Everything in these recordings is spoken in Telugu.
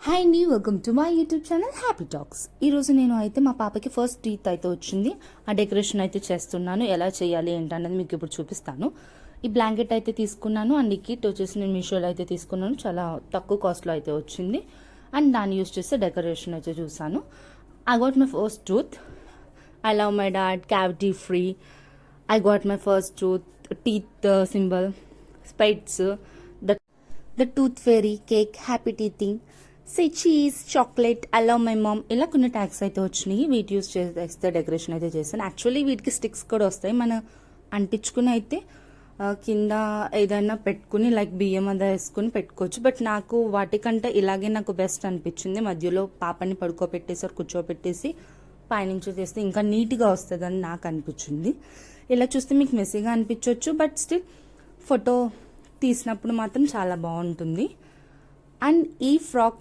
హాయ్ అండి, welcome to my YouTube channel happy talks. ఈరోజు నేను అయితే మా పాపకి ఫస్ట్ టీత్ అయితే వచ్చింది. ఆ డెకరేషన్ అయితే చేస్తున్నాను. ఎలా చేయాలి ఏంటన్నది మీకు ఇప్పుడు చూపిస్తాను. ఈ బ్లాంకెట్ అయితే తీసుకున్నాను అండ్ ఈ కిట్ వచ్చేసి నేను మీషోలో అయితే తీసుకున్నాను. చాలా తక్కువ కాస్ట్లో అయితే వచ్చింది అండ్ దాన్ని యూస్ చేస్తే డెకరేషన్ అయితే చూసాను. I got my first tooth. I love my dad, cavity free. I got my first tooth, teeth symbol, specs, the tooth fairy, cake, happy teething, say cheese, chocolate, I love my mom, ఇలా కొన్ని ట్యాగ్స్ అయితే వచ్చినాయి. వీటి యూస్ చేస్తే డెకరేషన్ అయితే చేస్తాను. యాక్చువల్లీ వీటికి స్టిక్స్ కూడా వస్తాయి. మన అంటించుకుని అయితే కింద ఏదైనా పెట్టుకుని లైక్ బియ్యం అదా వేసుకుని పెట్టుకోవచ్చు. బట్ నాకు వాటికంటే ఇలాగే నాకు బెస్ట్ అనిపించింది. మధ్యలో పాపని పడుకోబెట్టేసి కూర్చోబెట్టేసి పైనుంచి చేస్తే ఇంకా నీట్గా వస్తుందని నాకు అనిపించింది. ఇలా చూస్తే మీకు మెస్సీగా అనిపించవచ్చు, బట్ స్టిల్ ఫోటో తీసినప్పుడు మాత్రం చాలా బాగుంటుంది. అండ్ ఈ ఫ్రాక్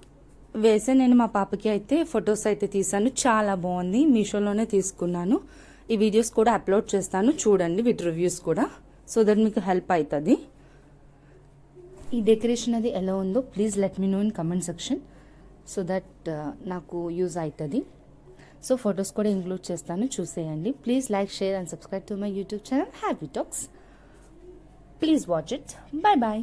వేసే నేను మా పాపకి అయితే ఫొటోస్ అయితే తీసాను. చాలా బాగుంది. మీషోలోనే తీసుకున్నాను. ఈ వీడియోస్ కూడా అప్లోడ్ చేస్తాను, చూడండి విత్ రివ్యూస్ కూడా, సో దట్ మీకు హెల్ప్ అవుతుంది. ఈ డెకరేషన్ అది ఎలా ఉందో please let me know in comment section, so that నాకు యూజ్ అవుతుంది. సో ఫొటోస్ కూడా ఇంక్లూడ్ చేస్తాను, చూసేయండి. Please like, share and subscribe to my YouTube channel happy talks. Please watch it. Bye bye.